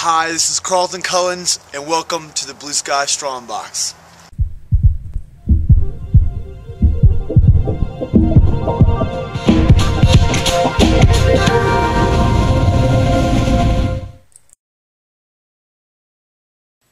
Hi, this is Carlton Cullins, and welcome to the Blue Sky Strong Box.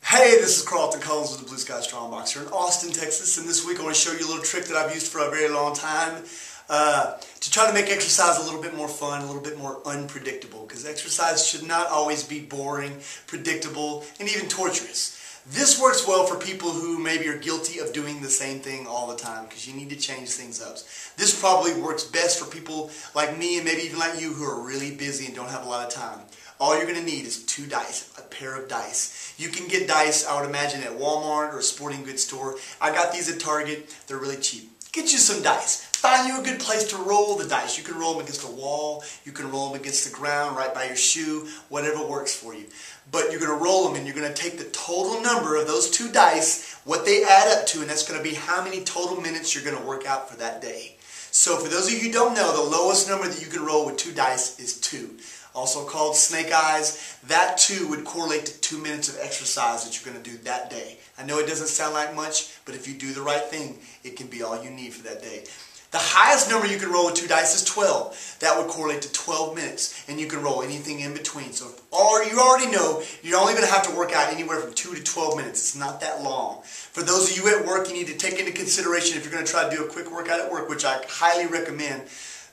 Hey, this is Carlton Cullins with the Blue Sky Strong Box here in Austin, Texas, and this week I want to show you a little trick that I've used for a very long time to try to make exercise a little bit more fun, a little bit more unpredictable, because exercise should not always be boring, predictable, and even torturous. This works well for people who maybe are guilty of doing the same thing all the time, because you need to change things up. This probably works best for people like me and maybe even like you who are really busy and don't have a lot of time. All you're going to need is 2 dice, a pair of dice. You can get dice, I would imagine, at Walmart or a sporting goods store. I got these at Target. They're really cheap. Get you some dice. Find you a good place to roll the dice. You can roll them against a wall. You can roll them against the ground, right by your shoe, whatever works for you. But you're going to roll them and you're going to take the total number of those 2 dice, what they add up to, and that's going to be how many total minutes you're going to work out for that day. So for those of you who don't know, the lowest number that you can roll with 2 dice is 2. Also called snake eyes. That 2 would correlate to 2 minutes of exercise that you're going to do that day. I know it doesn't sound like much, but if you do the right thing, it can be all you need for that day. The highest number you can roll with 2 dice is 12. That would correlate to 12 minutes, and you can roll anything in between. So you already know you're only going to have to work out anywhere from 2 to 12 minutes. It's not that long. For those of you at work, you need to take into consideration if you're going to try to do a quick workout at work, which I highly recommend,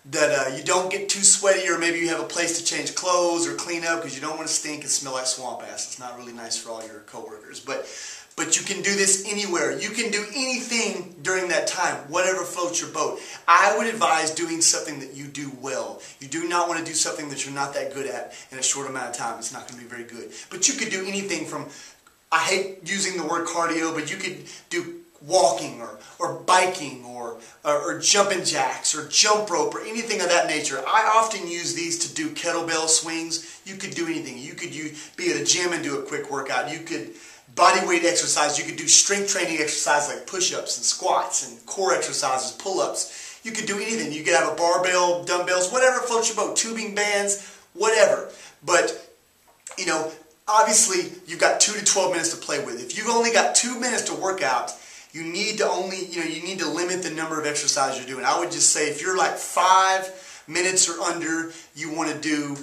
that you don't get too sweaty, or maybe you have a place to change clothes or clean up, because you don't want to stink and smell like swamp ass. It's not really nice for all your coworkers. But you can do this anywhere. You can do anything during that time, whatever floats your boat. I would advise doing something that you do well. You do not want to do something that you're not that good at in a short amount of time. It's not going to be very good. But you could do anything from, I hate using the word cardio, but you could do walking or biking or jumping jacks or jump rope or anything of that nature. I often use these to do kettlebell swings. You could do anything. You could be at a gym and do a quick workout. You could body weight exercise. You could do strength training exercise like push-ups and squats and core exercises, pull-ups. You could do anything. You could have a barbell, dumbbells, whatever floats your boat, tubing bands, whatever. But, you know, obviously you've got 2 to 12 minutes to play with. If you've only got 2 minutes to work out, you need to limit the number of exercises you're doing. I would just say if you're like 5 minutes or under, you want to do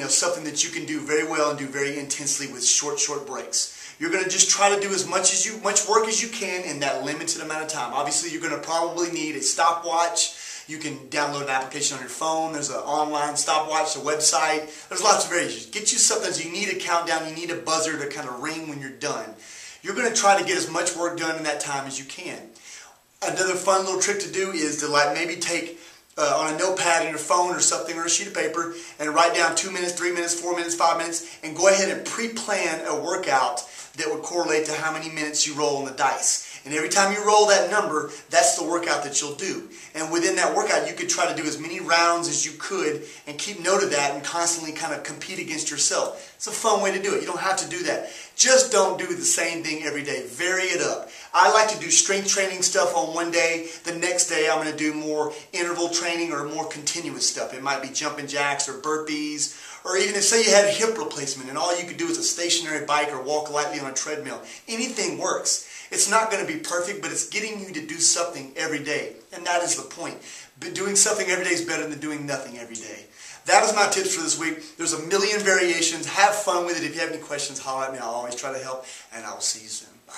something that you can do very well and do very intensely with short breaks. You're going to just try to do as much work as you can in that limited amount of time. Obviously, you're going to probably need a stopwatch. You can download an application on your phone. There's an online stopwatch, a website. There's lots of variations. Get you something. So you need a countdown. You need a buzzer to kind of ring when you're done. You're going to try to get as much work done in that time as you can. Another fun little trick to do is to maybe take on a notepad in your phone or something, or a sheet of paper, and write down 2 minutes, 3 minutes, 4 minutes, 5 minutes, and go ahead and pre-plan a workout that would correlate to how many minutes you roll on the dice. And every time you roll that number, that's the workout that you'll do. And within that workout, you could try to do as many rounds as you could and keep note of that and constantly kind of compete against yourself. It's a fun way to do it. You don't have to do that. Just don't do the same thing every day. Vary it up. I like to do strength training stuff on one day. The next day, I'm going to do more interval training or more continuous stuff. It might be jumping jacks or burpees. Or even if, say, you had a hip replacement and all you could do is a stationary bike or walk lightly on a treadmill. Anything works. It's not going to be perfect, but it's getting you to do something every day. And that is the point. But doing something every day is better than doing nothing every day. That is my tips for this week. There's a million variations. Have fun with it. If you have any questions, holler at me. I'll always try to help. And I will see you soon. Bye.